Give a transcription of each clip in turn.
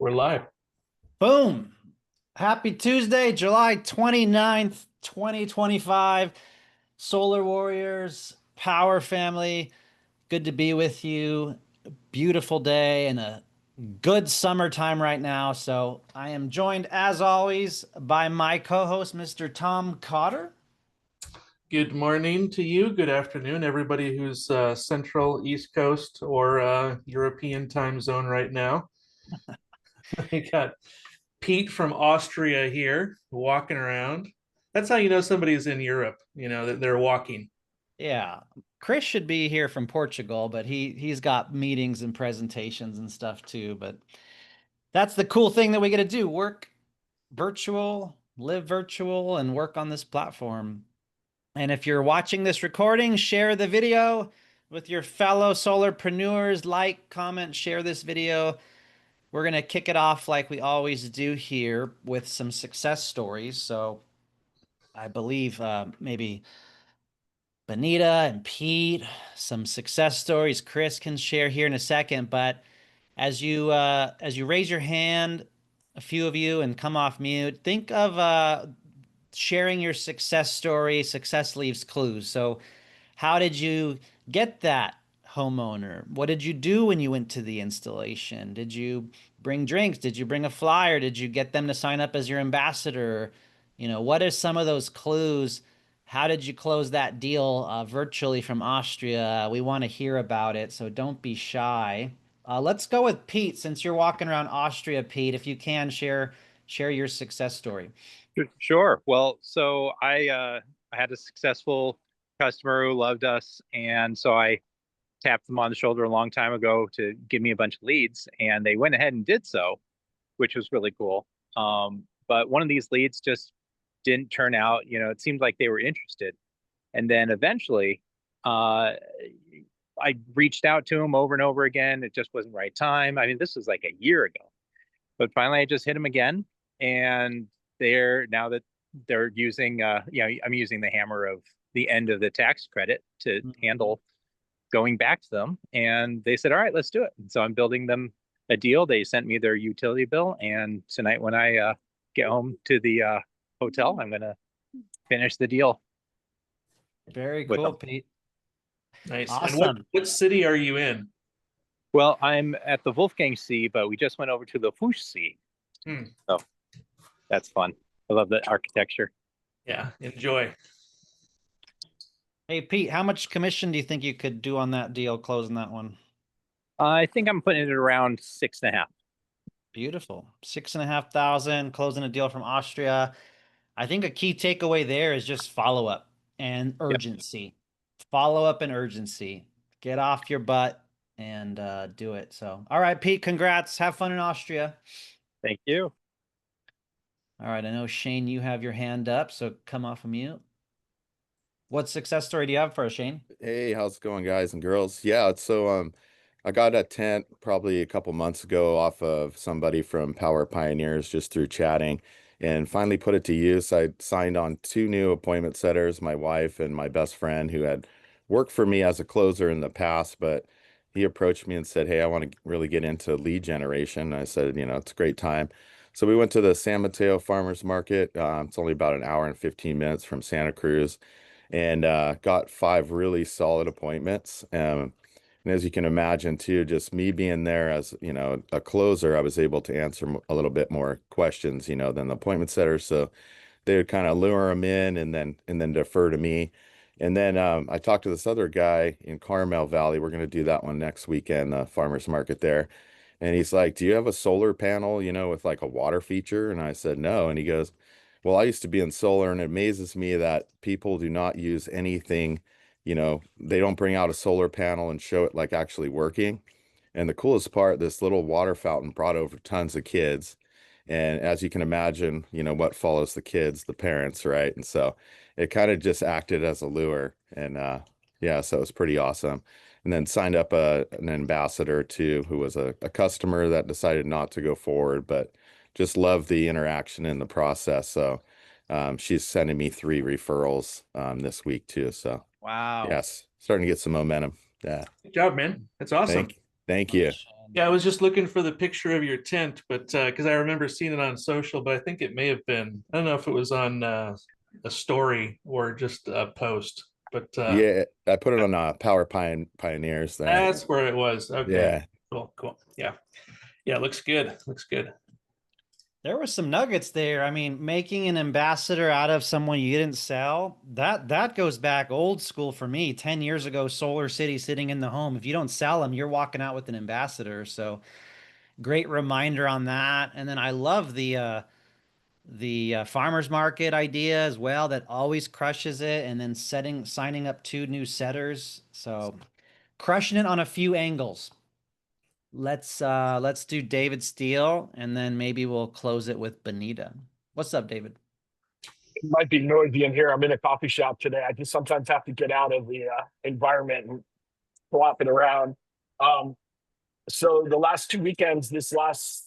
We're live. Boom. Happy Tuesday, July 29th, 2025. Solar Warriors, Power family. Good to be with you. Beautiful day and a good summertime right now. So I am joined as always by my co-host, Mr. Tom Cotter. Good morning to you. Good afternoon, everybody who's Central, East Coast, or European time zone right now. We got Pete from Austria here walking around. That's how you know somebody's in Europe, that they're walking. Yeah. Chris should be here from Portugal, but he's got meetings and presentations and stuff too. But that's the cool thing that we get to do. Work virtual, live virtual, and work on this platform. And if you're watching this recording, share the video with your fellow solarpreneurs. Like, comment, share this video. We're going to kick it off like we always do here with some success stories. So I believe maybe Benita and Pete, some success stories Chris can share here in a second. But as you raise your hand, a few of you, and come off mute, think of sharing your success story. Success leaves clues. So how did you get that homeowner? What did you do when you went to the installation? Did you bring drinks? Did you bring a flyer? Did you get them to sign up as your ambassador? What are some of those clues? How did you close that deal virtually from Austria? We want to hear about it, so don't be shy. Let's go with Pete, since you're walking around Austria, Pete. If you can share your success story. Sure. Well, so I had a successful customer who loved us, and so I tapped them on the shoulder a long time ago to give me a bunch of leads, and they went ahead and did so, which was really cool. But one of these leads just didn't turn out. It seemed like they were interested, and then eventually, I reached out to them over and over again. It just wasn't the right time. I mean, this was like a year ago, but finally, I just hit them again, and now that they're using I'm using the hammer of the end of the tax credit to handle going back to them, and they said, all right, let's do it. And so I'm building them a deal. They sent me their utility bill, and tonight when I get home to the hotel, I'm gonna finish the deal Very with cool, them. Pete. Nice. And Awesome. what city are you in? Well, I'm at the Wolfgang See, but we just went over to the Fuchs See. So that's fun. I love the architecture. Yeah, enjoy. Hey, Pete, how much commission do you think you could do on that deal, closing that one? I think I'm putting it around 6.5. Beautiful. 6,500, closing a deal from Austria. I think a key takeaway there is just follow up and Yep. urgency. Follow up and urgency. Get off your butt and do it. So, all right, Pete, congrats. Have fun in Austria. Thank you. All right, I know, Shane, you have your hand up, so come off of mute. What success story do you have for us, Shane? Hey, how's it going, guys and girls? Yeah, I got a tent probably a couple months ago off of somebody from Power Pioneers just through chatting and finally put it to use. I signed on two new appointment setters, my wife and my best friend who had worked for me as a closer in the past, but he approached me and said, "Hey, I want to really get into lead generation." I said, it's a great time. So we went to the San Mateo Farmers Market. It's only about an hour and 15 minutes from Santa Cruz, and got five really solid appointments. And as you can imagine, too, just me being there as, a closer, I was able to answer a little bit more questions, than the appointment setter. So they would kind of lure them in and then defer to me. And then I talked to this other guy in Carmel Valley. We're going to do that one next weekend, the farmers market there. And he's like, "Do you have a solar panel, with like a water feature?" And I said, "No." And he goes, "Well, I used to be in solar, and it amazes me that people do not use anything, they don't bring out a solar panel and show it like actually working." And the coolest part, this little water fountain brought over tons of kids. And as you can imagine, what follows the kids, the parents, right? And so it kind of just acted as a lure. And yeah, so it was pretty awesome. And then signed up an ambassador too, who was a customer that decided not to go forward, but just loved the interaction in the process. So she's sending me 3 referrals this week too. So Wow. yes, starting to get some momentum. Yeah. Good job, man. That's awesome. Thank you. Yeah, I was just looking for the picture of your tent, but because I remember seeing it on social, but I think it may have been, I don't know if it was on a story or just a post, but Yeah, I put it on Powur Pioneers there. that's where it was. Okay, Yeah. cool, cool. Yeah, yeah, it looks good. Looks good. There were some nuggets there. I mean, making an ambassador out of someone you didn't sell, that goes back old school for me. 10 years ago, Solar City sitting in the home. If you don't sell them, you're walking out with an ambassador. So great reminder on that. And then I love the farmers market idea as well. That always crushes it. And then signing up 2 new setters. So crushing it on a few angles. Let's do David Steele, and then maybe we'll close it with Benita. What's up, David? It might be noisy in here. I'm in a coffee shop today. I just sometimes have to get out of the environment and flop it around. So the last 2 weekends, this last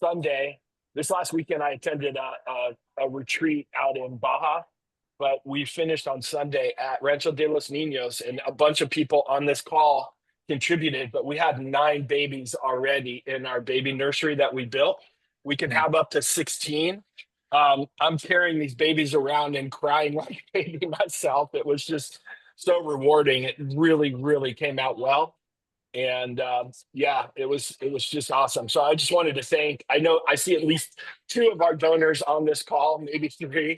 weekend, I attended a retreat out in Baja, but we finished on Sunday at Rancho de los Niños, and a bunch of people on this call contributed, but we had 9 babies already in our baby nursery that we built. We can have up to 16. I'm carrying these babies around and crying like a baby myself. It was just so rewarding. It really, really came out well. And yeah, it was just awesome. So I just wanted to thank, I know I see at least 2 of our donors on this call, maybe 3.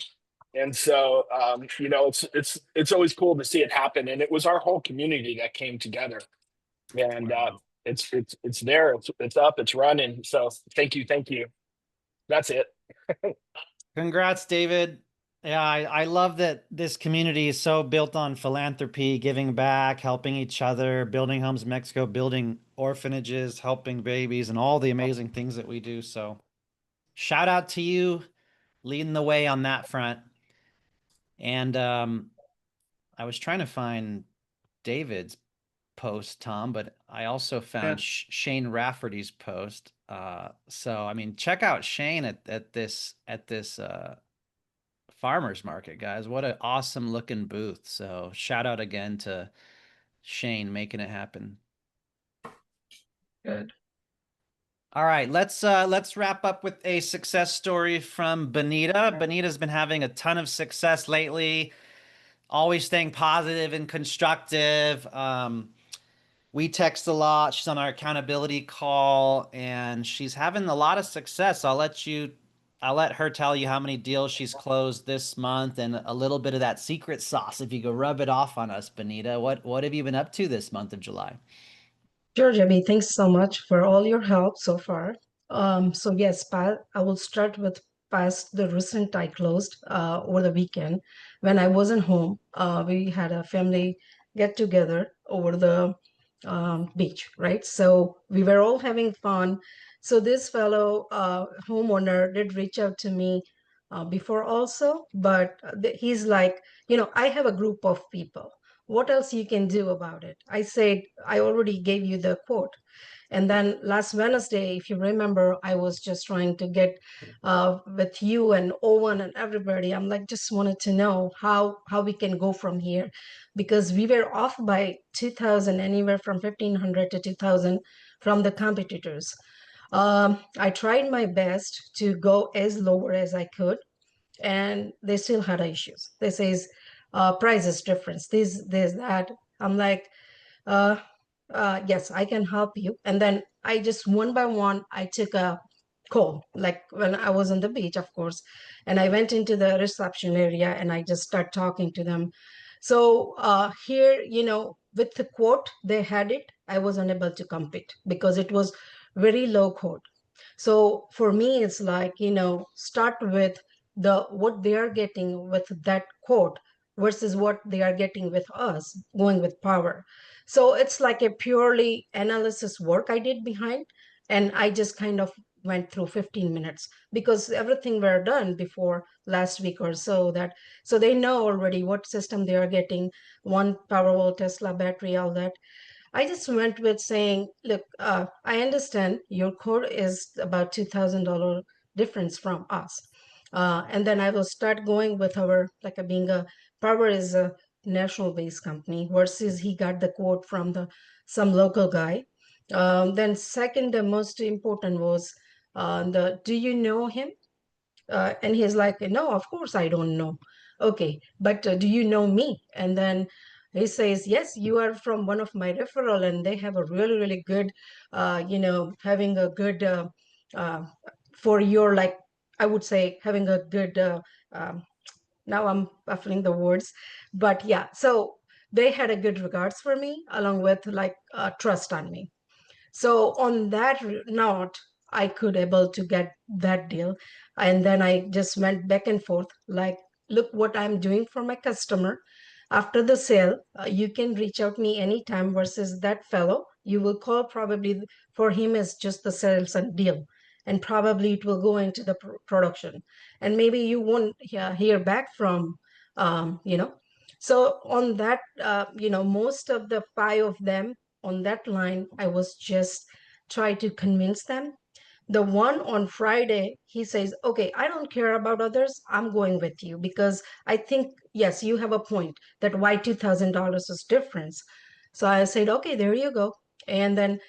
And so, you know, it's always cool to see it happen. And it was our whole community that came together. And it's there, it's up, it's running. So thank you. That's it. Congrats, David. Yeah, I love that this community is so built on philanthropy, giving back, helping each other, building homes in Mexico, building orphanages, helping babies, and all the amazing things that we do. So shout out to you, leading the way on that front. And I was trying to find David's post, Tom, but I also found Shane Rafferty's post. So I mean, check out Shane at this farmers market, guys. What an awesome looking booth. So shout out again to Shane making it happen. Good. All right, let's wrap up with a success story from Benita. Benita's been having a ton of success lately, always staying positive and constructive. We text a lot. She's on our accountability call, and she's having a lot of success. I'll let her tell you how many deals she's closed this month and a little bit of that secret sauce. If you go rub it off on us, Benita, what have you been up to this month of July? Sure, Jimmy, thanks so much for all your help so far. So yes, I will start with past the recent I closed over the weekend when I wasn't home. We had a family get together over the beach, right? So we were all having fun. So this fellow homeowner did reach out to me before also, but he's like, you know, I have a group of people. What else you can do about it? I said, I already gave you the quote. And then last Wednesday, if you remember, I was just trying to get with you and Owen and everybody. I'm like, just wanted to know how we can go from here, because we were off by 2,000, anywhere from 1,500 to 2,000 from the competitors. I tried my best to go as lower as I could, and they still had issues. They says prices difference, this that. I'm like, yes, I can help you. And then I just one by one, I took a call, like when I was on the beach, of course, and I went into the reception area and I just start talking to them. So here, you know, with the quote they had it, I was unable to compete because it was very low quote. So for me, it's like, you know, start with what they are getting with that quote versus what they are getting with us going with Powur. So it's like a purely analysis work I did behind, and I just kind of went through 15 minutes because everything were done before last week or so, that so they know already what system they are getting, one Powerwall Tesla battery, all that. I just went with saying, look, I understand your code is about $2,000 difference from us. And then I will start going with our, like being a, Powur is a national based company versus he got the quote from some local guy. Then second, the most important was do you know him? And he's like, no, of course I don't know. Okay, but do you know me? And then he says, yes, you are from one of my referral, and they have a really, really good, having a good, uh, for your, like, I would say, having a good, um, now I'm baffling the words, but yeah, so they had a good regards for me, along with like trust on me. So on that note, I could able to get that deal. And then I just went back and forth, like, look what I'm doing for my customer. After the sale, you can reach out me anytime versus that fellow. You will call probably for him as just the sales and deal. And probably it will go into the production. And maybe you won't hear back from, So on that, most of the five of them on that line, I was just trying to convince them. The one on Friday, he says, okay, I don't care about others. I'm going with you because I think, yes, you have a point that why $2,000 is difference. So I said, okay, there you go. And then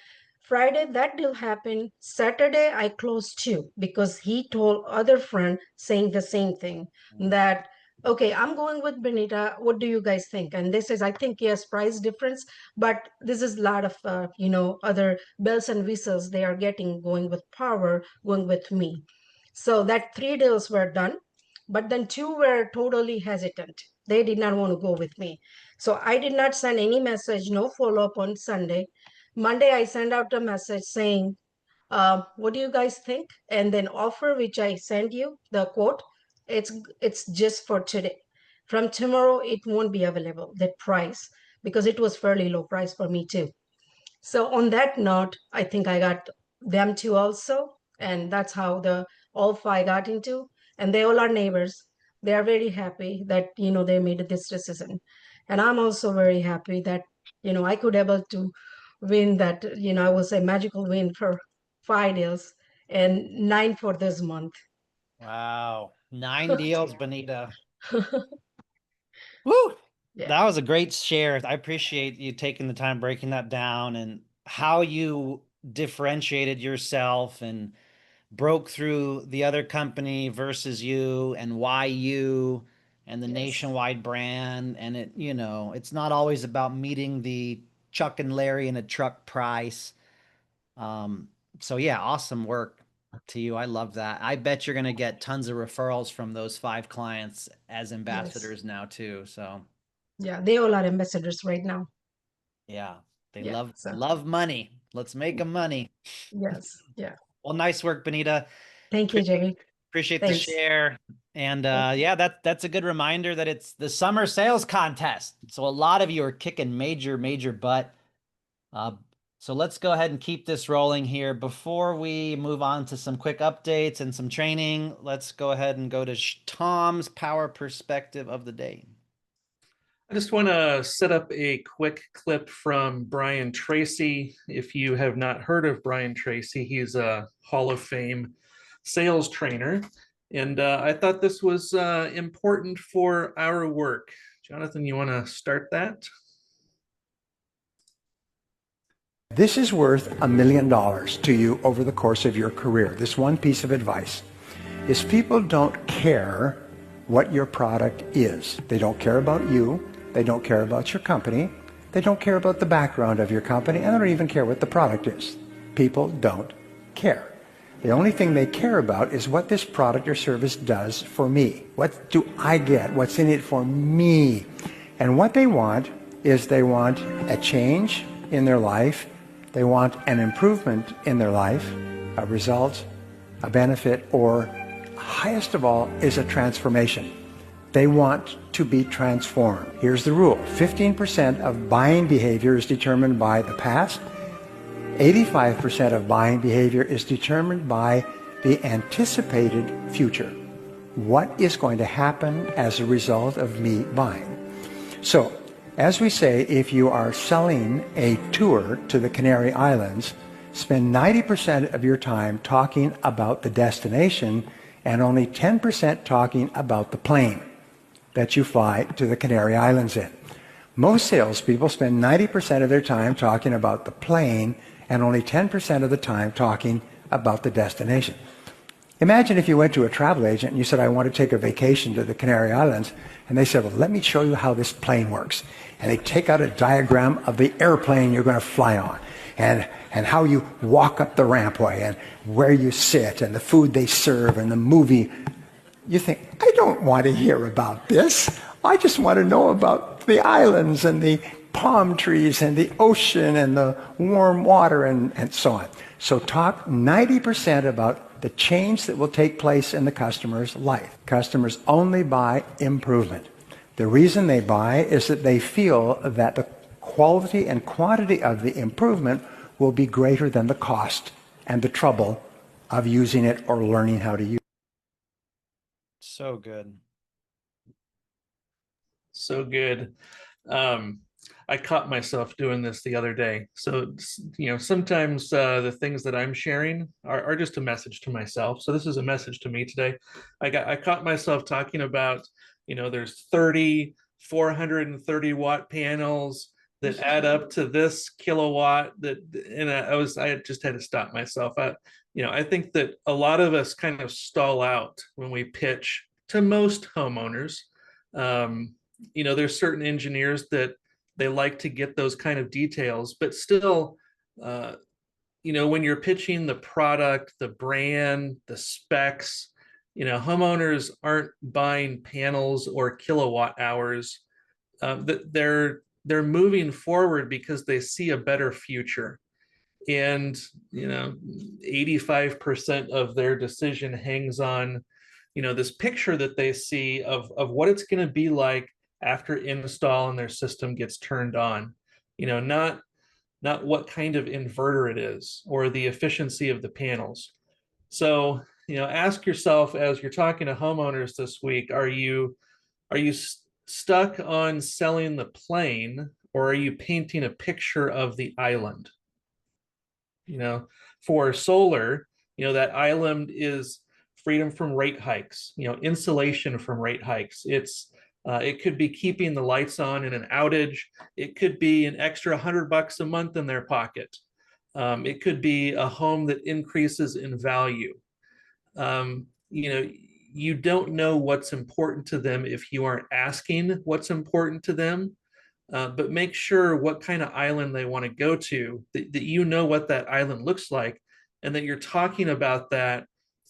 Friday, that deal happened. Saturday, I closed two because he told other friend saying the same thing that, okay, I'm going with Benita. What do you guys think? And they says, I think yes, price difference, but this is a lot of, other bells and whistles they are getting going with Powur, going with me. So that three deals were done, but then two were totally hesitant. They did not want to go with me. So I did not send any message, no follow-up on Sunday. Monday, I sent out a message saying, what do you guys think? And then offer, which I sent you, the quote, it's just for today. From tomorrow, it won't be available, that price, because it was fairly low price for me too. So on that note, I think I got them two also. And that's how the all five got into. And they all are neighbors. They are very happy that, they made this decision. And I'm also very happy that, I could able to win that, I was a magical win for 5 deals and 9 for this month. Wow. 9 deals, Benita. Woo! Yeah. That was a great share. I appreciate you taking the time breaking that down and how you differentiated yourself and broke through the other company versus you and why you and the Yes. nationwide brand. And it's not always about meeting the Chuck and Larry in a truck price. So yeah, awesome work to you. I love that. I bet you're going to get tons of referrals from those 5 clients as ambassadors now too. So Yeah, they all are ambassadors right now. yeah, they Yeah, love money. Let's make them money. Yes. Yeah. Well, nice work, Benita. Thank you, Jerry. Appreciate the Thanks. share. And Thank yeah, that's a good reminder that it's the summer sales contest. So a lot of you are kicking major butt. So let's go ahead and keep this rolling here. Before we move on to some quick updates and some training, let's go ahead and go to Tom's Powur perspective of the day. I just want to set up a quick clip from Brian Tracy. If you have not heard of Brian Tracy, he's a Hall of Fame sales trainer. And I thought this was important for our work. Jonathan, you want to start that? This is worth $1 million to you over the course of your career. This one piece of advice is people don't care what your product is. They don't care about you. They don't care about your company. They don't care about the background of your company, and they don't even care what the product is. People don't care. The only thing they care about is what this product or service does for me. What do I get? What's in it for me? And what they want is they want a change in their life. They want an improvement in their life, a result, a benefit, or highest of all is a transformation. They want to be transformed. Here's the rule. 15% of buying behavior is determined by the past. 85% of buying behavior is determined by the anticipated future. What is going to happen as a result of me buying? So, as we say, if you are selling a tour to the Canary Islands, spend 90% of your time talking about the destination and only 10% talking about the plane that you fly to the Canary Islands in. Most salespeople spend 90% of their time talking about the plane and only 10% of the time talking about the destination. Imagine if you went to a travel agent and you said, I want to take a vacation to the Canary Islands. And they said, well, let me show you how this plane works. And they take out a diagram of the airplane you're going to fly on and how you walk up the rampway and where you sit and the food they serve and the movie. You think, I don't want to hear about this. I just want to know about the islands and the palm trees and the ocean and the warm water and so on. So talk 90% about the change that will take place in the customer's life. Customers only buy improvement. The reason they buy is that they feel that the quality and quantity of the improvement will be greater than the cost and the trouble of using it or learning how to use it. So good. So good. I caught myself doing this the other day. So, sometimes the things that I'm sharing are just a message to myself. So this is a message to me today. I caught myself talking about, there's 430 watt panels that add up to this kilowatt and I just had to stop myself. I think that a lot of us kind of stall out when we pitch to most homeowners. There's certain engineers that they like to get those kind of details, but still, when you're pitching the product, the brand, the specs, homeowners aren't buying panels or kilowatt hours. They're moving forward because they see a better future. And, 85% of their decision hangs on, this picture that they see of what it's going to be like after install and their system gets turned on, not what kind of inverter it is or the efficiency of the panels. So, ask yourself as you're talking to homeowners this week, are you stuck on selling the plane, or are you painting a picture of the island? For solar, that island is freedom from rate hikes, insulation from rate hikes. It could be keeping the lights on in an outage. It could be an extra $100 a month in their pocket. It could be a home that increases in value. You don't know what's important to them if you aren't asking what's important to them. But make sure what kind of island they want to go to, that you know what that island looks like, and that you're talking about that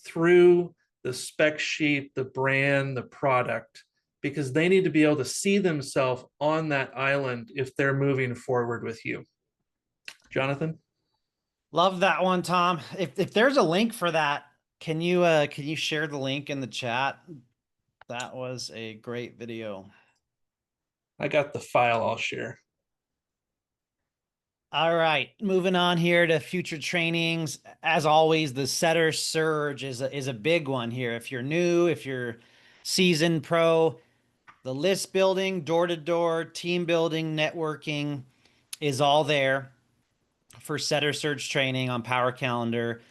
through the spec sheet, the brand, the product, because they need to be able to see themselves on that island if they're moving forward with you. Jonathan? Love that one, Tom. If there's a link for that, can you share the link in the chat? That was a great video. I got the file I'll share. All right, moving on here to future trainings. As always, the setter surge is a big one here. If you're new, if you're seasoned pro, the list building, door-to-door, team building, networking is all there for setter surge training on Powur Calendar.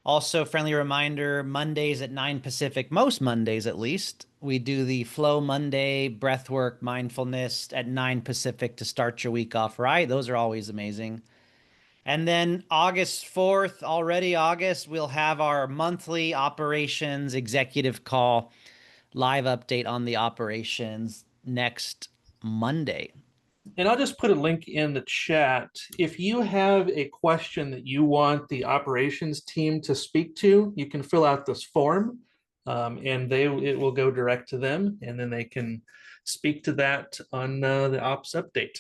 Also, friendly reminder, Mondays at 9 Pacific, most Mondays at least, we do the Flow Monday, breathwork, mindfulness at 9 Pacific to start your week off right. Those are always amazing. And then August 4th, already August, we'll have our monthly operations executive call, live update on the operations next Monday. And I'll just put a link in the chat. If you have a question that you want the operations team to speak to, you can fill out this form, and it will go direct to them, and then they can speak to that on the ops update.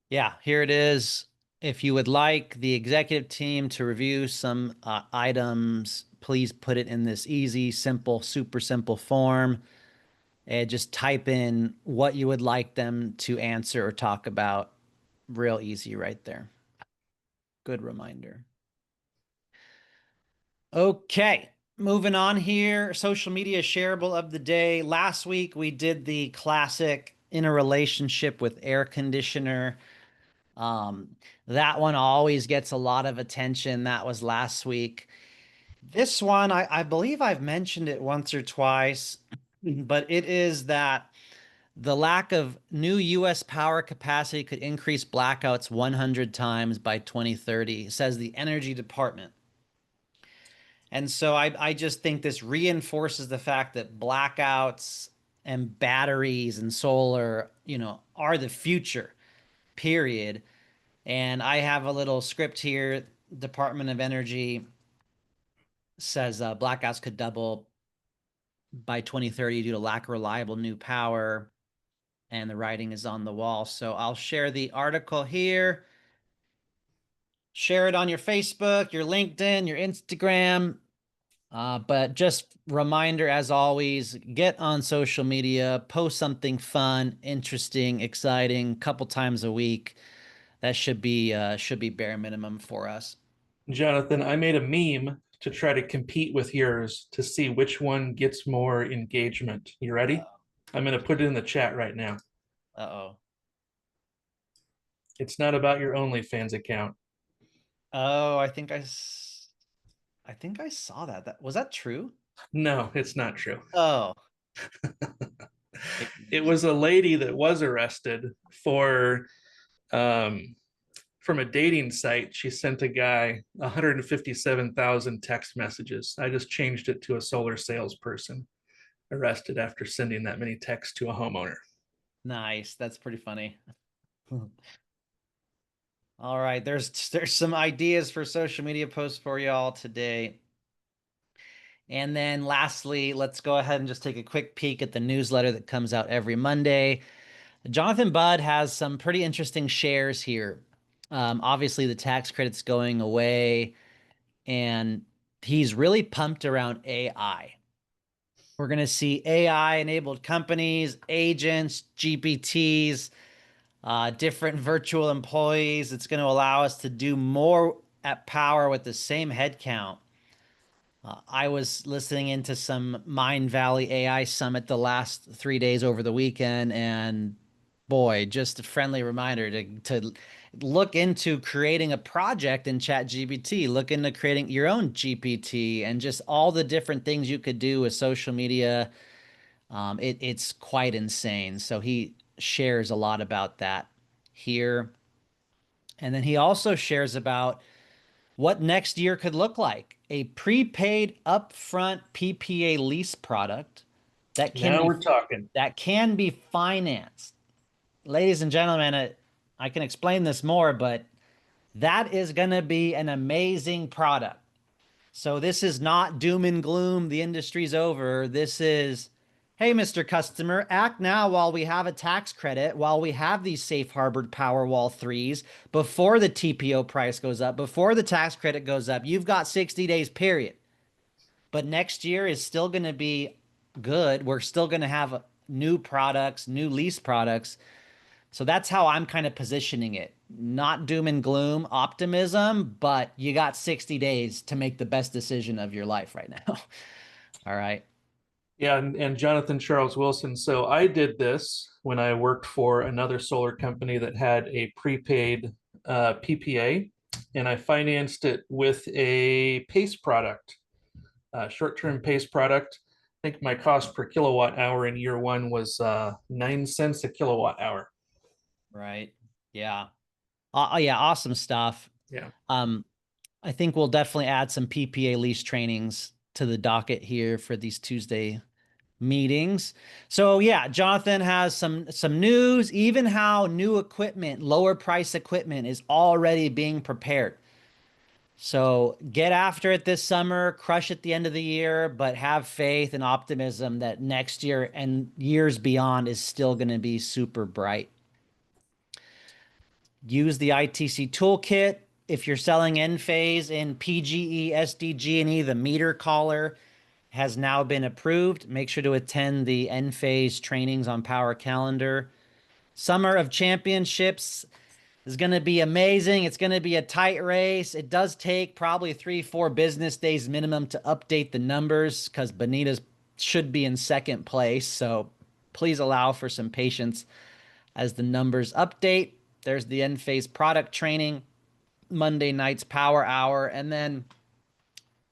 Yeah, here it is. If you would like the executive team to review some items, please put it in this easy, simple, super simple form. And just type in what you would like them to answer or talk about. Real easy right there. Good reminder. Okay, moving on here. Social media shareable of the day. Last week, we did the classic in a relationship with air conditioner. That one always gets a lot of attention. That was last week. This one, I believe I've mentioned it once or twice, but it is that The lack of new U.S. power capacity could increase blackouts 100 times by 2030, says the Energy Department. And so I just think this reinforces the fact that blackouts and batteries and solar, you know, are the future, period. And I have a little script here. Department of Energy says blackouts could double by 2030 due to lack of reliable new power. And the writing is on the wall. So I'll share the article here. Share it on your Facebook, your LinkedIn, your Instagram. But just reminder, as always, get on social media, post something fun, interesting, exciting, couple times a week. That should be bare minimum for us. Jonathan, I made a meme to try to compete with yours to see which one gets more engagement. You ready? I'm going to put it in the chat right now. Uh-oh. It's not about your OnlyFans account. Oh, I think I saw that. Was that true? No, it's not true. Oh. It was a lady that was arrested for from a dating site. She sent a guy 157,000 text messages. I just changed it to a solar salesperson arrested after sending that many texts to a homeowner. Nice. That's pretty funny. All right, there's some ideas for social media posts for y'all today. And then lastly, let's go ahead and just take a quick peek at the newsletter that comes out every Monday. Jonathan Budd has some pretty interesting shares here. Obviously, the tax credit's going away, and he's really pumped around AI. We're going to see AI-enabled companies, agents, GPTs, different virtual employees. It's going to allow us to do more at Powur with the same headcount. I was listening into some Mind Valley AI Summit the last 3 days over the weekend, and boy, just a friendly reminder to look into creating a project in ChatGPT, look into creating your own GPT, and just all the different things you could do with social media. It's quite insane. So he shares a lot about that here. And then he also shares about what next year could look like. A prepaid upfront PPA lease product that can be financed. Ladies and gentlemen, I can explain this more, but that is going to be an amazing product. So this is not doom and gloom, the industry's over. This is, hey, Mr. Customer, act now while we have a tax credit, while we have these safe harbored Powerwall 3s, before the TPO price goes up, before the tax credit goes up. You've got 60 days, period. But next year is still going to be good. We're still going to have new products, new lease products. So that's how I'm kind of positioning it. Not doom and gloom, optimism, but you got 60 days to make the best decision of your life right now. All right. Yeah, and Jonathan Charles Wilson. So I did this when I worked for another solar company that had a prepaid PPA, and I financed it with a PACE product, short-term PACE product. I think my cost per kilowatt hour in year one was 9 cents a kilowatt hour. Right. Yeah. Yeah. Awesome stuff. Yeah. I think we'll definitely add some PPA lease trainings to the docket here for these Tuesday meetings. So yeah, Jonathan has some news, even how new equipment, lower price equipment is already being prepared. So get after it this summer, crush at the end of the year, but have faith and optimism that next year and years beyond is still going to be super bright. Use the ITC toolkit. If you're selling Enphase in PGE, SDG&E, the meter caller has now been approved. Make sure to attend the Enphase trainings on Powur Calendar. Summer of Championships is going to be amazing. It's going to be a tight race. It does take probably 3-4 business days minimum to update the numbers because Bonita's should be in second place. So please allow for some patience as the numbers update. There's the Enphase product training, Monday night's Power Hour, and then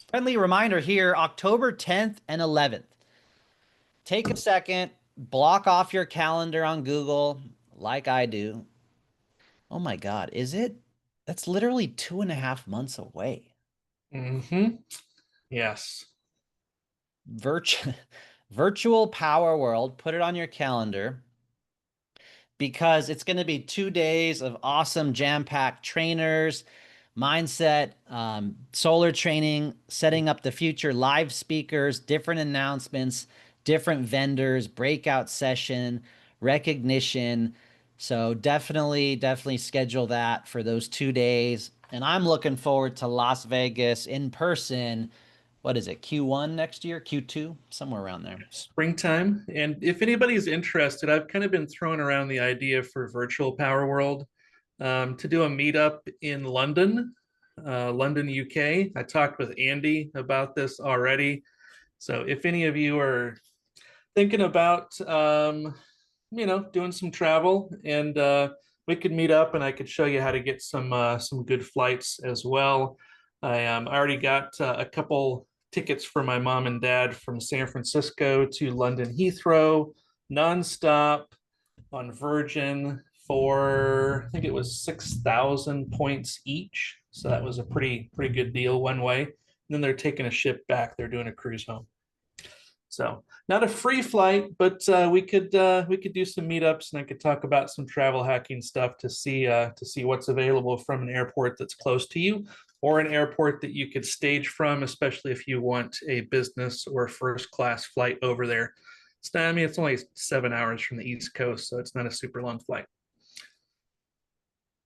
friendly reminder here, October 10th and 11th. Take a second, block off your calendar on Google like I do. Oh my God, is it? That's literally 2.5 months away. Mm-hmm. Yes. Virtual Power World, put it on your calendar because it's going to be 2 days of awesome jam-packed trainers, mindset, solar training, setting up the future, live speakers, different announcements, different vendors, breakout session, recognition. So definitely schedule that for those 2 days. And I'm looking forward to Las Vegas in person. What is it? Q1 next year? Q2? Somewhere around there. Springtime. And if anybody's interested, I've kind of been throwing around the idea for Virtual Power World to do a meetup in London, London, UK. I talked with Andy about this already. So if any of you are thinking about, doing some travel, and we could meet up, and I could show you how to get some good flights as well. I already got a couple tickets for my mom and dad from San Francisco to London Heathrow, nonstop on Virgin for I think it was 6,000 points each. So that was a pretty good deal one way. And then they're taking a ship back. They're doing a cruise home. So not a free flight, but we could do some meetups, and I could talk about some travel hacking stuff to see what's available from an airport that's close to you, or an airport that you could stage from, especially if you want a business or first class flight over there. So, I mean, it's only 7 hours from the East Coast, so it's not a super long flight.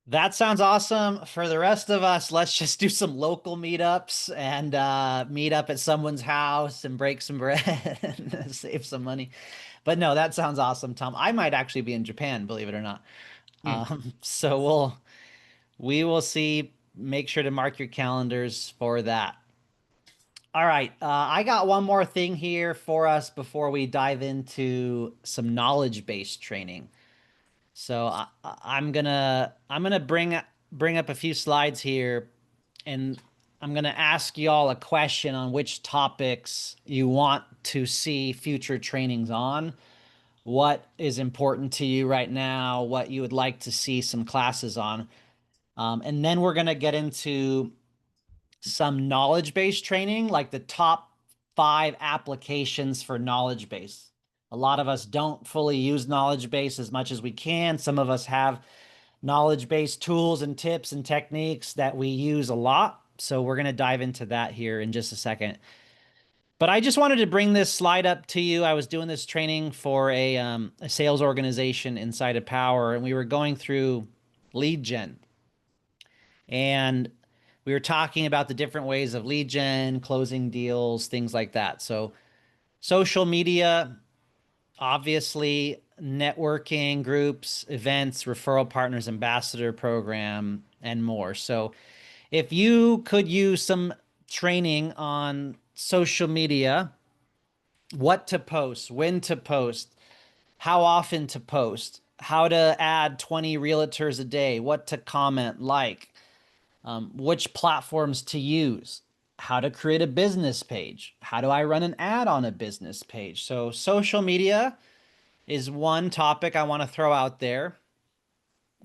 That sounds awesome. For the rest of us, let's just do some local meetups and meet up at someone's house and break some bread and save some money. But no, that sounds awesome, Tom. I might actually be in Japan, believe it or not. So we will see. Make sure to mark your calendars for that. All right, I got one more thing here for us before we dive into some knowledge-based training. So I'm gonna bring up a few slides here, and I'm gonna ask y'all a question on which topics you want to see future trainings on. What is important to you right now? What you would like to see some classes on, and then we're gonna get into some knowledge-based training, like the top 5 applications for knowledge base. A lot of us don't fully use knowledge base as much as we can. Some of us have knowledge-based tools and tips and techniques that we use a lot. So we're going to dive into that here in just a second. But I just wanted to bring this slide up to you. I was doing this training for a sales organization inside of Powur, and we were going through lead gen. And we were talking about the different ways of lead gen, closing deals, things like that. So social media, obviously, networking groups, events, referral partners, ambassador program, and more. So if you could use some training on social media, what to post, when to post, how often to post, how to add 20 realtors a day, what to comment, like, which platforms to use, how to create a business page, how do I run an ad on a business page. So social media is one topic I want to throw out there.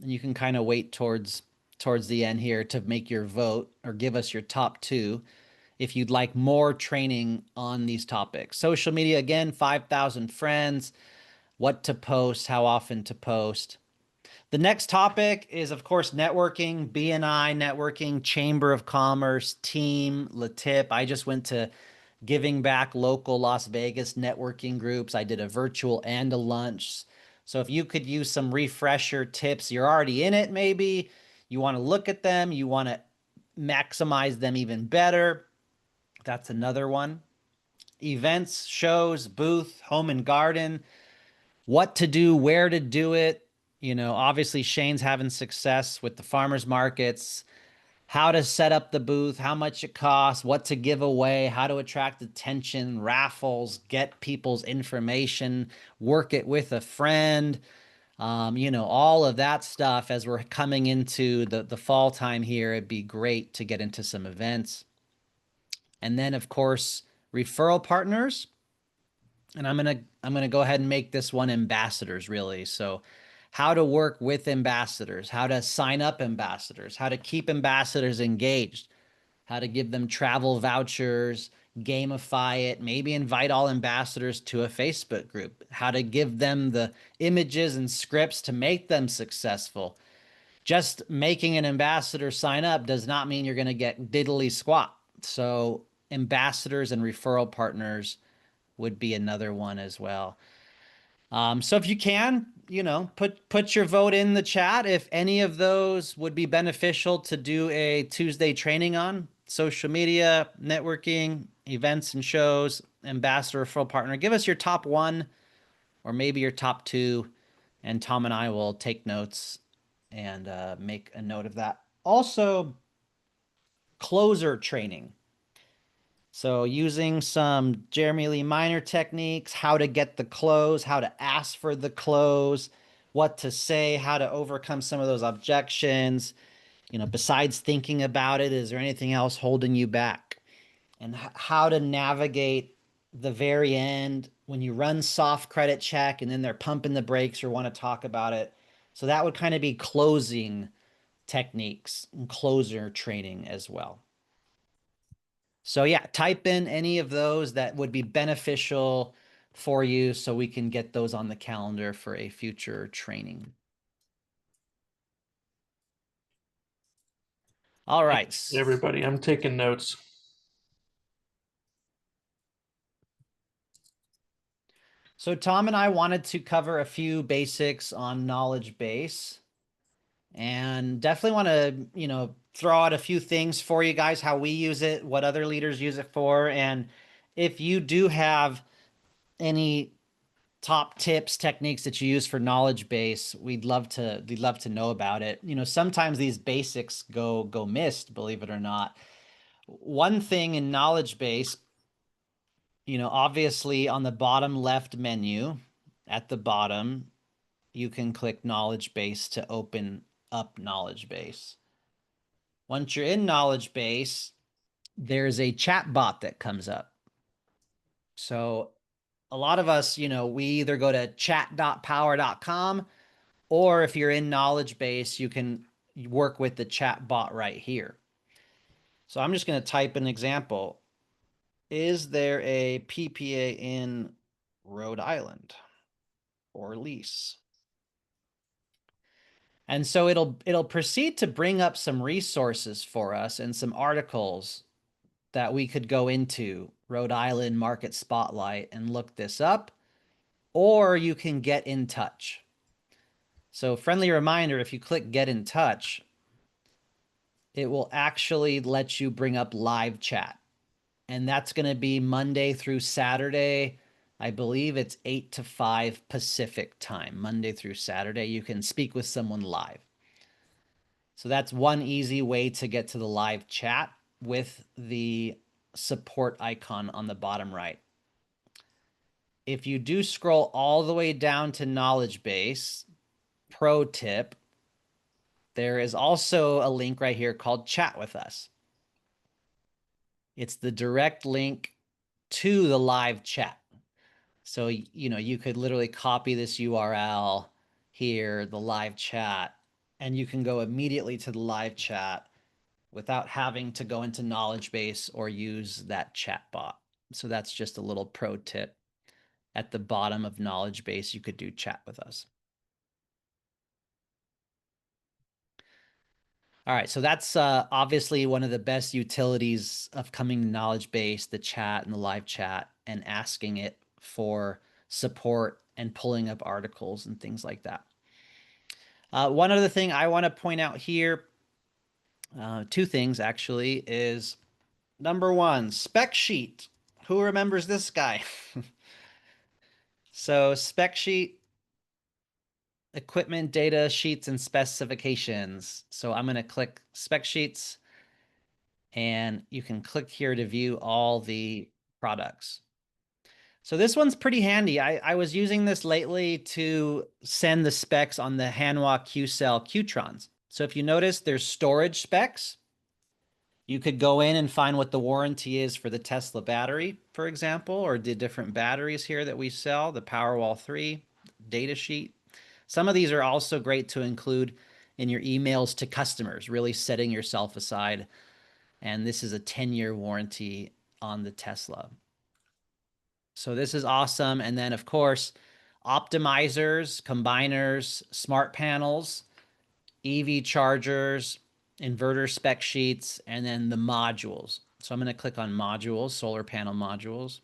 And you can kind of wait towards the end here to make your vote or give us your top 2 if you'd like more training on these topics. Social media, again, 5,000 friends, what to post, how often to post. The next topic is, of course, networking, BNI networking, Chamber of Commerce, team, LaTip. I just went to Giving Back local Las Vegas networking groups. I did a virtual and a lunch. So if you could use some refresher tips, you're already in it maybe, you want to look at them, you want to maximize them even better, that's another one. Events, shows, booth, home and garden, what to do, where to do it. You know, obviously Shane's having success with the farmers markets, how to set up the booth, how much it costs, what to give away, how to attract attention, raffles, get people's information, work it with a friend, all of that stuff. As we're coming into the fall time here, it'd be great to get into some events. And then, of course, referral partners. And I'm gonna go ahead and make this one ambassadors, really. So how to work with ambassadors, how to sign up ambassadors, how to keep ambassadors engaged, how to give them travel vouchers, gamify it, maybe invite all ambassadors to a Facebook group, how to give them the images and scripts to make them successful. Just making an ambassador sign up does not mean you're going to get diddly squat. So ambassadors and referral partners would be another one as well. So if you can, put your vote in the chat if any of those would be beneficial to do a Tuesday training on: social media, networking, events and shows, ambassador, referral partner. Give us your top one or maybe your top two, and Tom and I will take notes and make a note of that. Also, closer training. So using some Jeremy Lee Minor techniques, how to get the close, how to ask for the close, what to say, how to overcome some of those objections. Besides thinking about it, is there anything else holding you back? And how to navigate the very end when you run soft credit check and then they're pumping the brakes or want to talk about it. So that would kind of be closing techniques and closer training as well. So yeah, type in any of those that would be beneficial for you so we can get those on the calendar for a future training. All right. Everybody, I'm taking notes. So Tom and I wanted to cover a few basics on Knowledge Base, and definitely want to, throw out a few things for you guys, how we use it, what other leaders use it for. And if you do have any top tips, techniques that you use for Knowledge Base, we'd love to know about it. Sometimes these basics go missed, believe it or not. One thing in Knowledge Base, obviously on the bottom left menu at the bottom, you can click Knowledge Base to open up Knowledge Base. Once you're in Knowledge Base, there's a chat bot that comes up. So a lot of us, we either go to chat.powur.com, or if you're in Knowledge Base, you can work with the chat bot right here. So I'm just going to type an example. Is there a PPA in Rhode Island or lease? And so it'll proceed to bring up some resources for us and some articles that we could go into, Rhode Island Market Spotlight, and look this up, or you can get in touch. So friendly reminder, if you click get in touch, it will actually let you bring up live chat. And that's going to be Monday through Saturday. I believe it's 8 to 5 Pacific time, Monday through Saturday. You can speak with someone live. So that's one easy way to get to the live chat with the support icon on the bottom right. If you do scroll all the way down to Knowledge Base, pro tip, there is also a link right here called Chat with Us. It's the direct link to the live chat. So, you could literally copy this URL here, the live chat, and you can go immediately to the live chat without having to go into Knowledge Base or use that chat bot. So that's just a little pro tip. At the bottom of Knowledge Base, you could do Chat with Us. All right, so that's obviously one of the best utilities of coming to Knowledge Base, the chat and the live chat, and asking it for support and pulling up articles and things like that. One other thing I want to point out here, two things actually, is number one, spec sheet. Who remembers this guy? So spec sheet, equipment data sheets and specifications. So I'm going to click spec sheets, and you can click here to view all the products. So this one's pretty handy. I was using this lately to send the specs on the Hanwha Q-Cell Qtrons. So if you notice, there's storage specs, You could go in and find what the warranty is for the Tesla battery, for example, or the different batteries here that we sell, the Powerwall 3 data sheet. Some of these are also great to include in your emails to customers, really setting yourself aside. And this is a 10-year warranty on the Tesla. So this is awesome. And then, of course, optimizers, combiners, smart panels, EV chargers, inverter spec sheets, and then the modules. So I'm going to click on modules, solar panel modules.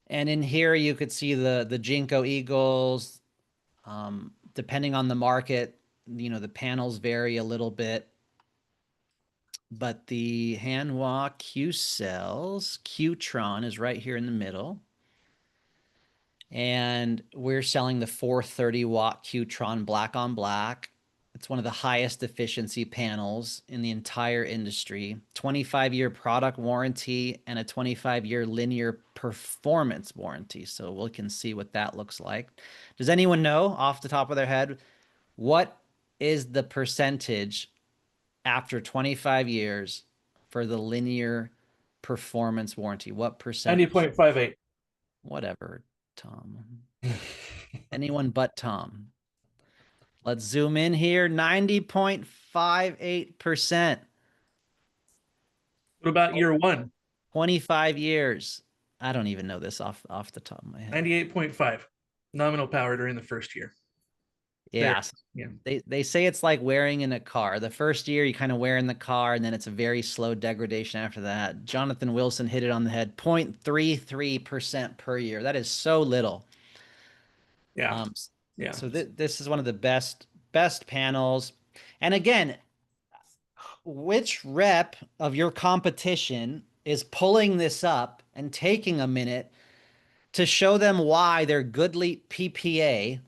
And in here, you could see the Jinko Eagles. Depending on the market, you know, the panels vary a little bit. But the Hanwha Q cells, Qtron is right here in the middle. And we're selling the 430 watt Qtron black on black. It's one of the highest efficiency panels in the entire industry. 25-year product warranty and a 25-year linear performance warranty. So we can see what that looks like. Does anyone know off the top of their head, what is the percentage after 25 years for the linear performance warranty? What percentage? 90.58. Whatever, Tom. Anyone but Tom. Let's zoom in here. 90.58%. What about year one? 25 years. I don't even know this off the top of my head. 98.5 nominal power during the first year. Yeah. Yeah. They say it's like wearing in a car. The first year you kind of wear in the car, and then it's a very slow degradation after that. Jonathan Wilson hit it on the head. 0.33% per year. That is so little. Yeah. Yeah. So this is one of the best panels. And again, which rep of your competition is pulling this up and taking a minute to show them why their goodly PPA,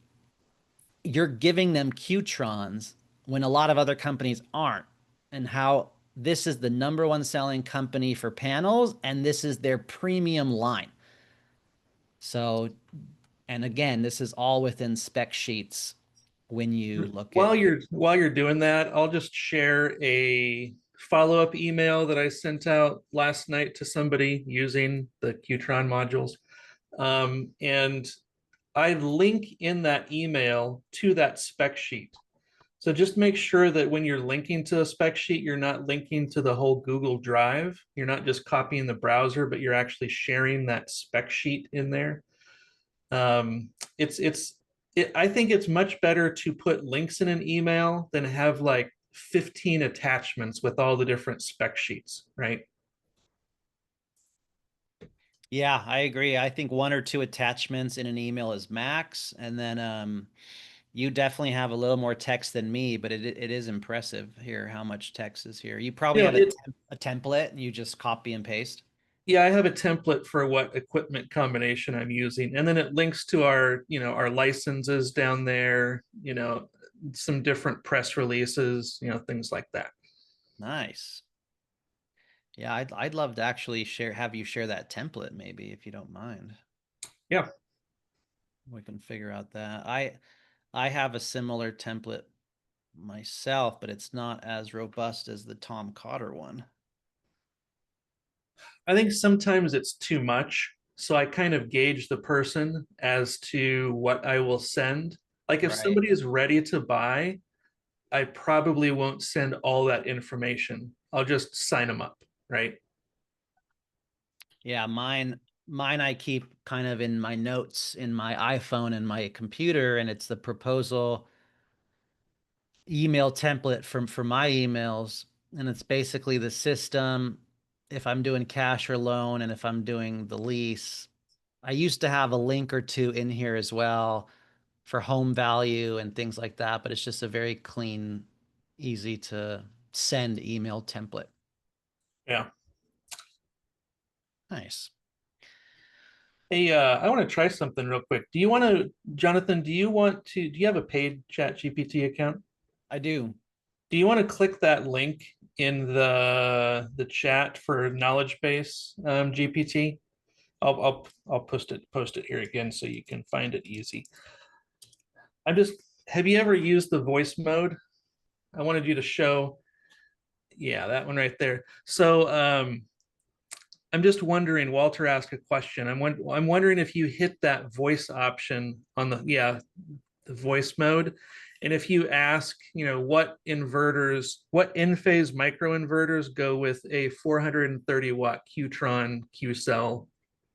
you're giving them Qtrons when a lot of other companies aren't, and how this is the #1 selling company for panels, and this is their premium line. So, and again, this is all within spec sheets when you look while at you're doing that, I'll just share a follow-up email that I sent out last night to somebody using the Qtron modules. And I link in that email to that spec sheet. So just make sure that when you're linking to a spec sheet, you're not linking to the whole Google Drive. You're not just copying the browser, but you're actually sharing that spec sheet in there. I think it's much better to put links in an email than have like 15 attachments with all the different spec sheets, right? Yeah, I agree. I think 1 or 2 attachments in an email is max. And then you definitely have a little more text than me, but it is impressive here how much text is here. You probably have a template and you just copy and paste. Yeah, I have a template for what equipment combination I'm using. And then it links to our, our licenses down there, some different press releases, things like that. Nice. Yeah, I'd love to actually have you share that template maybe, if you don't mind. Yeah. We can figure out that. I have a similar template myself, but it's not as robust as the Tom Cotter one. I think sometimes it's too much. So I kind of gauge the person as to what I will send. Like if somebody is ready to buy, I probably won't send all that information. I'll just sign them up, right? Yeah, mine I keep kind of in my notes in my iPhone and my computer, and it's the proposal email template for my emails, and it's basically the system if I'm doing cash or loan and if I'm doing the lease. I used to have a link or 2 in here as well for home value and things like that, but it's just a very clean, easy to send email template. Yeah. Nice. Hey, I want to try something real quick. Jonathan, do you have a paid ChatGPT account? I do. Do you want to click that link in the chat for Knowledge Base GPT? I'll post it here again so you can find it easy. Have you ever used the voice mode? I wanted you to show, Yeah, that one right there. So I'm just wondering, Walter asked a question. I'm wondering if you hit that voice option on the voice mode. And if you ask, what in-phase microinverters go with a 430 watt Qtron Q cell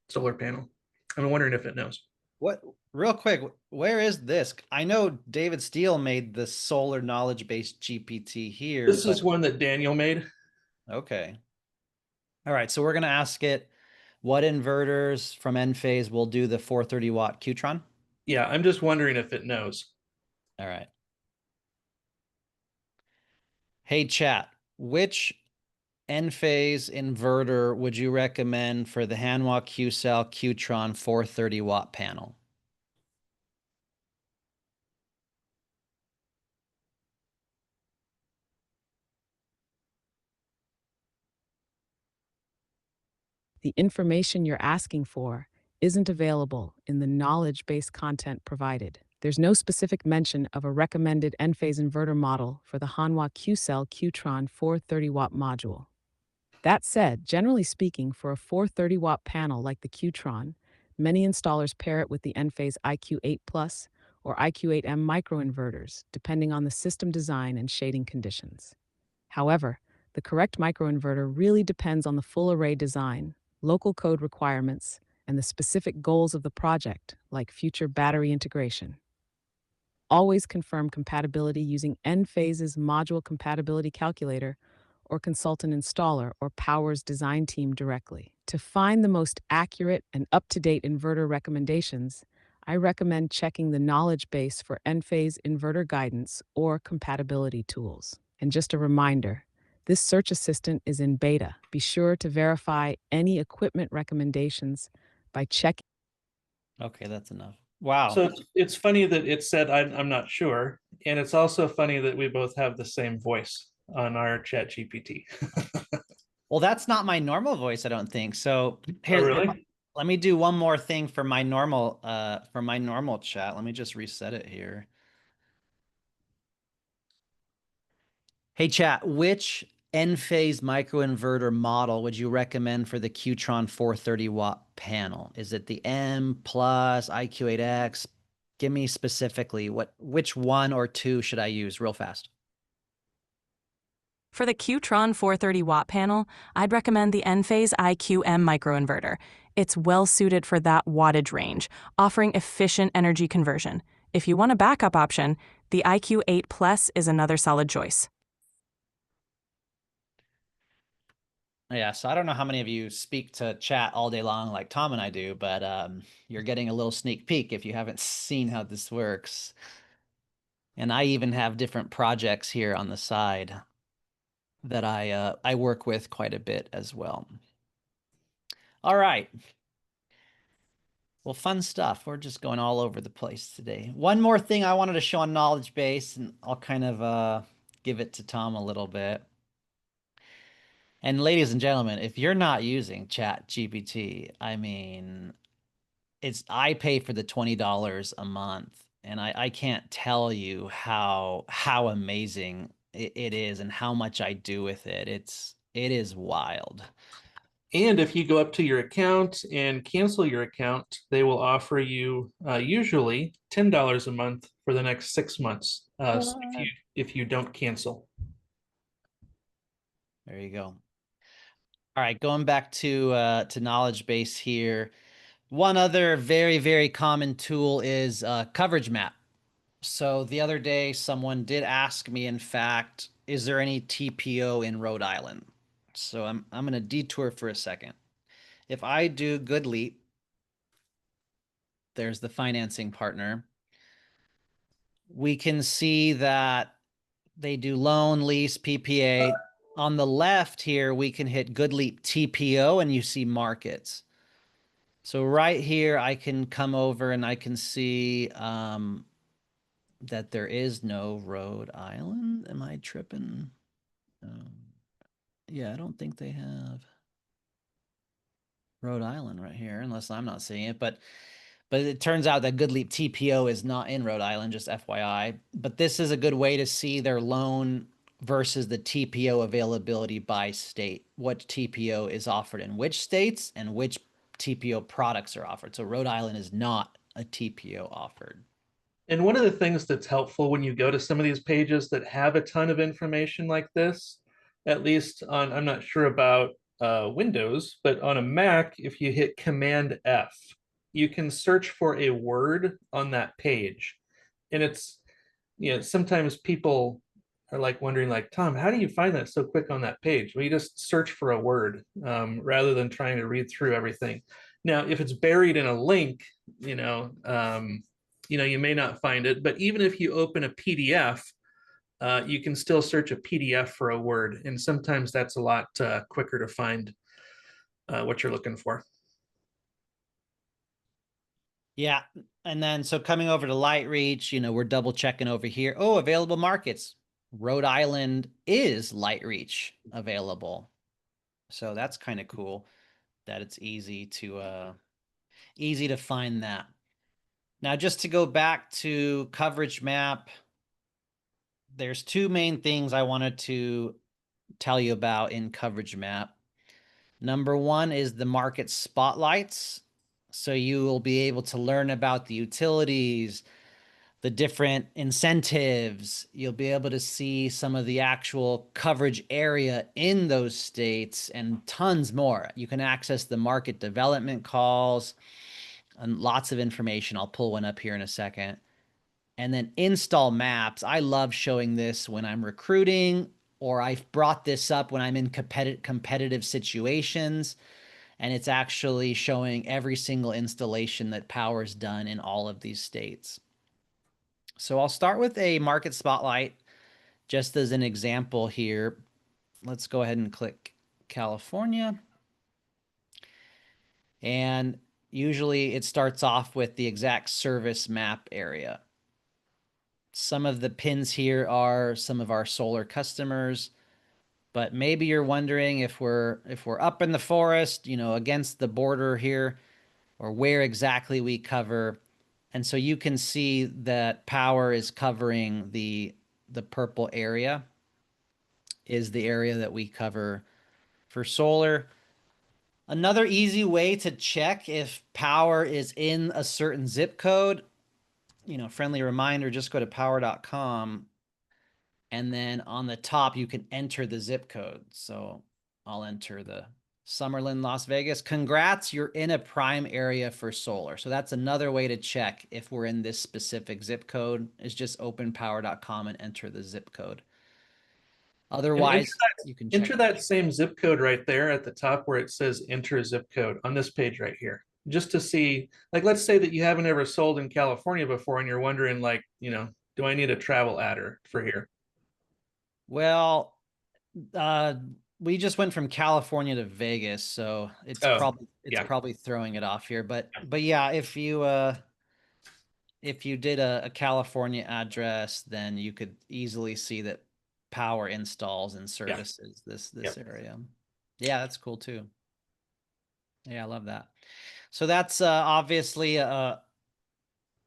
solar panel? I'm wondering if it knows. What, real quick, where is this? I know David Steele made the solar knowledge base GPT here. This is one that Daniel made. Okay. All right. So we're going to ask it what inverters from Enphase will do the 430 watt Qtron. Yeah, I'm just wondering if it knows. All right. Hey, chat, which Enphase inverter would you recommend for the Hanwha Q-Cell Qtron 430 watt panel? The information you're asking for isn't available in the knowledge base content provided. There's no specific mention of a recommended Enphase inverter model for the Hanwha Q-Cell Qtron 430 watt module. That said, generally speaking, for a 430 watt panel like the Qtron, many installers pair it with the Enphase IQ8 Plus or IQ8M microinverters, depending on the system design and shading conditions. However, the correct microinverter really depends on the full array design, local code requirements, and the specific goals of the project, like future battery integration. Always confirm compatibility using Enphase's module compatibility calculator or consult an installer or Powur's design team directly. To find the most accurate and up-to-date inverter recommendations, I recommend checking the knowledge base for Enphase inverter guidance or compatibility tools. And just a reminder, this search assistant is in beta. Be sure to verify any equipment recommendations by checking. Okay, that's enough. Wow. So it's funny that it said I'm not sure, and it's also funny that we both have the same voice on our chat GPT. Well, that's not my normal voice, I don't think. So here, really? let me do one more thing for my normal chat. Let me just reset it here. Hey chat, which Enphase microinverter model would you recommend for the Qtron 430 watt panel? Is it the M plus IQ8X? Give me specifically which one or two should I use real fast? For the Qtron 430 watt panel, I'd recommend the Enphase IQ-M microinverter. It's well suited for that wattage range, offering efficient energy conversion. If you want a backup option, the IQ8 Plus is another solid choice. Yeah, so I don't know how many of you speak to chat all day long like Tom and I do, but you're getting a little sneak peek if you haven't seen how this works. And I even have different projects here on the side that I work with quite a bit as well. All right. Well, fun stuff. We're just going all over the place today. One more thing I wanted to show on Knowledge Base, and I'll kind of give it to Tom a little bit. And ladies and gentlemen, if you're not using Chat GPT, I mean, I pay for the $20 a month, and I can't tell you how amazing it is and how much I do with it. It is wild. And if you go up to your account and cancel your account, they will offer you usually $10 a month for the next 6 months if you don't cancel. There you go. All right, going back to Knowledge Base here. One other very, very common tool is Coverage Map. So the other day, someone did ask me, in fact, is there any TPO in Rhode Island? So I'm going to detour for a second. If I do Good Leap, there's the financing partner. We can see that they do loan, lease, PPA. On the left here, we can hit Good Leap TPO and you see markets. So right here, I can come over and I can see that there is no Rhode Island. Am I tripping? Yeah, I don't think they have Rhode Island right here, unless I'm not seeing it. But it turns out that Good Leap TPO is not in Rhode Island, just FYI. But this is a good way to see their loan versus the TPO availability by state, what TPO is offered in which states and which TPO products are offered. So Rhode Island is not a TPO offered. And one of the things that's helpful when you go to some of these pages that have a ton of information like this, at least on, I'm not sure about Windows, but on a Mac, if you hit Command F, you can search for a word on that page. And it's, you know, sometimes people are like wondering like, Tom, how do you find that so quick on that page? Well, you just search for a word rather than trying to read through everything. Now, if it's buried in a link, you may not find it, but even if you open a PDF, you can still search a PDF for a word. And sometimes that's a lot quicker to find what you're looking for. Yeah. And then, so coming over to Lightreach, we're double checking over here. Oh, available markets. Rhode Island is Lightreach available. So that's kind of cool that it's easy to find that. Now, just to go back to coverage map, there's two main things I wanted to tell you about in coverage map. Number one is the market spotlights. So you will be able to learn about the utilities, the different incentives. You'll be able to see some of the actual coverage area in those states and tons more. You can access the market development calls and lots of information. I'll pull one up here in a second. And then install maps. I love showing this when I'm recruiting, or I've brought this up when I'm in competitive situations. And it's actually showing every single installation that Powur's done in all of these states. So I'll start with a market spotlight just as an example here. Let's go ahead and click California. And usually it starts off with the exact service map area. Some of the pins here are some of our solar customers, but maybe you're wondering if we're up in the forest, against the border here, or where exactly we cover. And so you can see that Powur is covering the purple area is the area that we cover for solar. Another easy way to check if Powur is in a certain zip code, friendly reminder, just go to powur.com. And then on the top, you can enter the zip code. So I'll enter the Summerlin, Las Vegas. Congrats, you're in a prime area for solar. So that's another way to check if we're in this specific zip code, is just open powur.com and enter the zip code. Otherwise, you can enter that same zip code right there at the top where it says enter zip code on this page right here, just to see, like, let's say that you haven't ever sold in California before and you're wondering, like, do I need a travel adder for here? Well, we just went from California to Vegas, so it's probably throwing it off here. But yeah, if you did a California address, then you could easily see that Powur installs and services this area. Yeah, that's cool too. Yeah, I love that. So that's obviously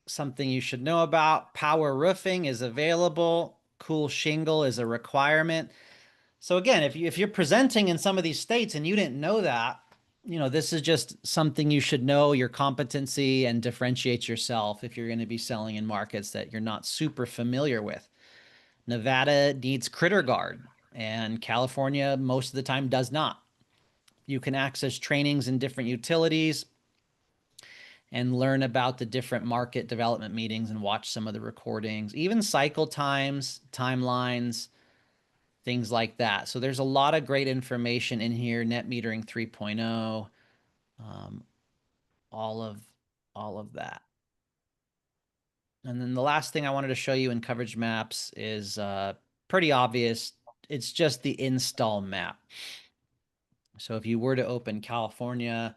something you should know about. Powur roofing is available. Cool shingle is a requirement. So again, if you're presenting in some of these states and you didn't know that, this is just something you should know, your competency, and differentiate yourself if you're going to be selling in markets that you're not super familiar with. Nevada needs critter guard, and California most of the time does not. You can access trainings in different utilities and learn about the different market development meetings and watch some of the recordings, even cycle times, timelines, things like that. So there's a lot of great information in here. Net metering 3.0, all of that. And then the last thing I wanted to show you in coverage maps is pretty obvious. It's just the install map. So if you were to open California,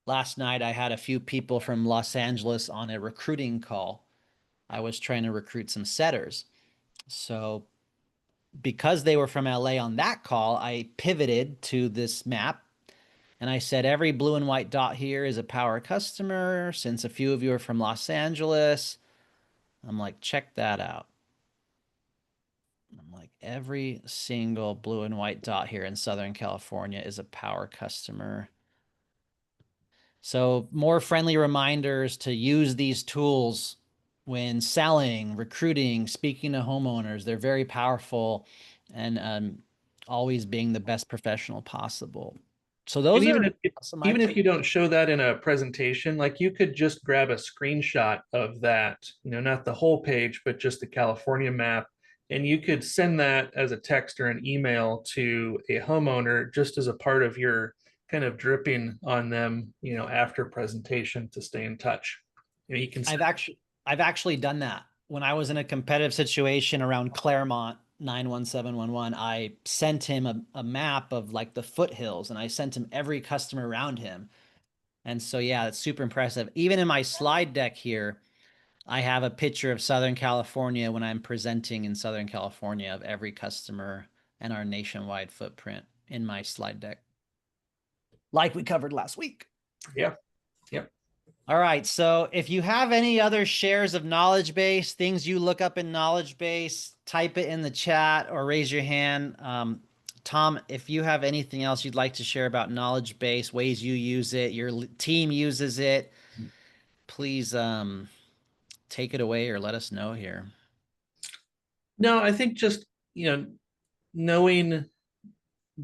last night I had a few people from Los Angeles on a recruiting call. I was trying to recruit some setters. So because they were from LA on that call, I pivoted to this map and I said, every blue and white dot here is a Powur customer. Since a few of you are from Los Angeles, I'm like, check that out. I'm like, every single blue and white dot here in Southern California is a Powur customer. So more friendly reminders to use these tools when selling, recruiting, speaking to homeowners. They're very powerful, and always being the best professional possible. So those And even are if some even if ideas. you don't show that in a presentation, like you could just grab a screenshot of that, not the whole page, but just the California map, and you could send that as a text or an email to a homeowner just as a part of your kind of dripping on them, after presentation to stay in touch. You can I've actually done that. When I was in a competitive situation around Claremont 91711, I sent him a map of like the foothills, and I sent him every customer around him. And so, yeah, it's super impressive. Even in my slide deck here, I have a picture of Southern California when I'm presenting in Southern California of every customer and our nationwide footprint in my slide deck, like we covered last week. Yeah. All right. So if you have any other shares of knowledge base, things you look up in knowledge base, type it in the chat or raise your hand. Tom, if you have anything else you'd like to share about knowledge base, ways you use it, your team uses it, please take it away or let us know here. No, I think just, knowing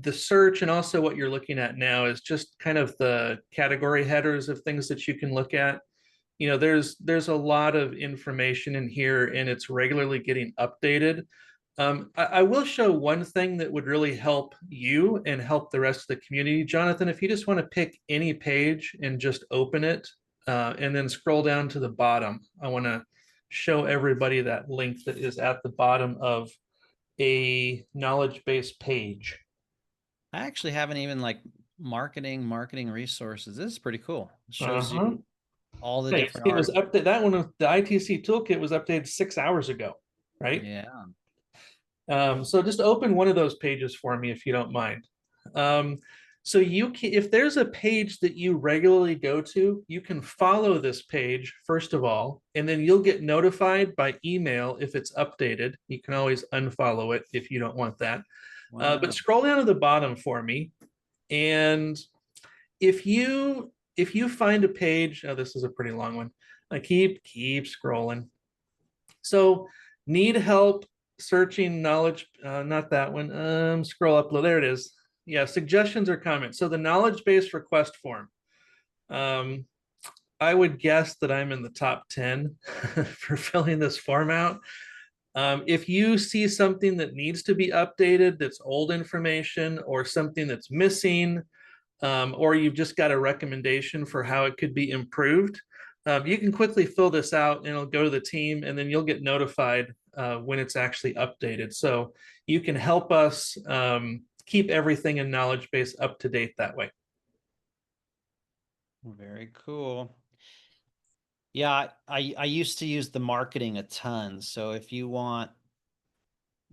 the search and also what you're looking at now is just kind of the category headers of things that you can look at. There's a lot of information in here and it's regularly getting updated. I will show one thing that would really help you and help the rest of the community. Jonathan, if you just want to pick any page and just open it and then scroll down to the bottom, I want to show everybody that link that is at the bottom of a knowledge base page. I actually haven't even like marketing resources. This is pretty cool. It shows you all the different It was articles. updated. That one, the ITC toolkit was updated 6 hours ago, right? Yeah. So just open one of those pages for me if you don't mind. So if there's a page that you regularly go to, you can follow this page first of all, and then you'll get notified by email if it's updated. You can always unfollow it if you don't want that. Wow. But scroll down to the bottom for me, and if you find a page, oh, this is a pretty long one. I keep scrolling. So need help searching knowledge, not that one. Scroll up, there it is. Yeah, suggestions or comments. So the knowledge base request form. I would guess that I'm in the top 10 for filling this form out. If you see something that needs to be updated, that's old information, or something that's missing, or you've just got a recommendation for how it could be improved, you can quickly fill this out and it'll go to the team, and then you'll get notified when it's actually updated. So you can help us keep everything in knowledge base up to date that way. Very cool. Yeah, I used to use the marketing a ton. So if you want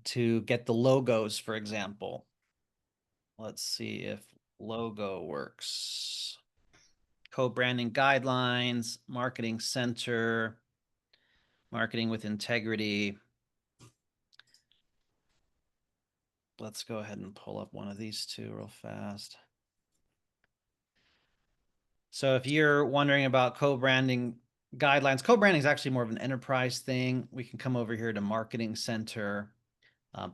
to get the logos, for example, let's see if logo works. Co-branding guidelines, marketing center, marketing with integrity. Let's go ahead and pull up one of these two real fast. So if you're wondering about co-branding guidelines, co-branding is actually more of an enterprise thing. We can come over here to marketing center.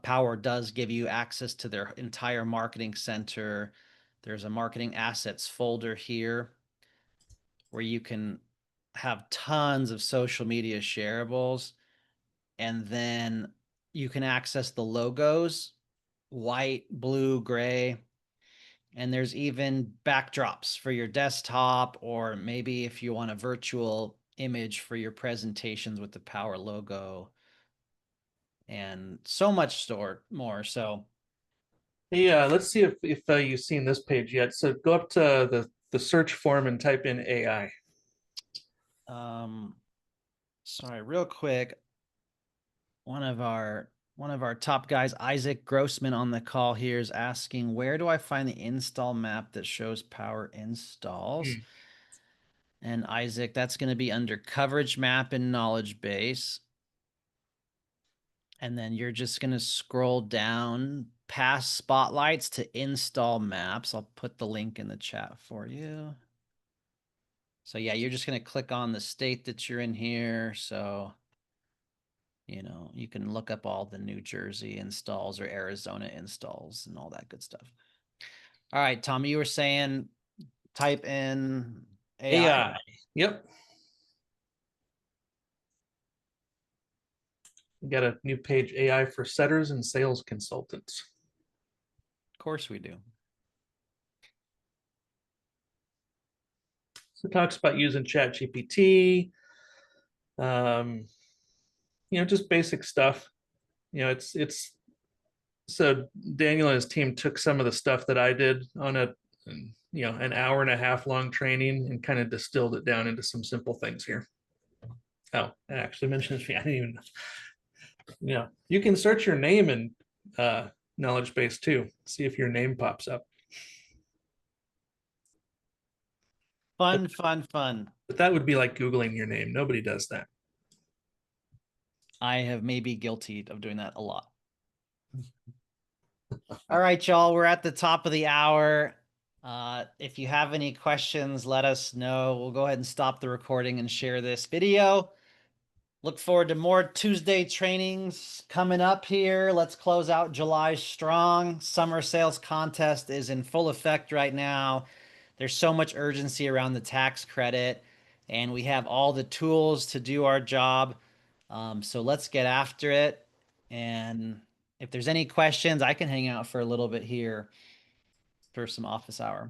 Powur does give you access to their entire marketing center. There's a marketing assets folder here where you can have tons of social media shareables. And then you can access the logos, white, blue, gray. And there's even backdrops for your desktop, or maybe if you want a virtual image for your presentations with the Powur logo, and so much more. So yeah, let's see if you've seen this page yet. So go up to the search form and type in AI. Sorry, real quick. One of our top guys, Isaac Grossman, on the call here is asking, where do I find the install map that shows Powur installs? And Isaac, that's going to be under coverage map and knowledge base. And then you're just going to scroll down past spotlights to install maps. I'll put the link in the chat for you. So yeah, you're just going to click on the state that you're in here. So, you know, you can look up all the New Jersey installs or Arizona installs and all that good stuff. All right, Tom, you were saying type in AI. AI. Yep. We got a new page, AI for setters and sales consultants. Of course we do. So it talks about using ChatGPT, you know, just basic stuff. You know, it's so Daniel and his team took some of the stuff that I did on a, you know, an hour and a half long training and kind of distilled it down into some simple things here. Oh, I actually mentioned this. I didn't even, you know, you can search your name in Knowledge Base too. See if your name pops up. Fun, fun, fun. But that would be like Googling your name. Nobody does that. I have maybe guilty of doing that a lot. All right, y'all, we're at the top of the hour. If you have any questions, let us know. We'll go ahead and stop the recording and share this video. Look forward to more Tuesday trainings coming up here. Let's close out July strong. Summer sales contest is in full effect right now. There's so much urgency around the tax credit, and we have all the tools to do our job. So let's get after it. And if there's any questions, I can hang out for a little bit here for some office hour.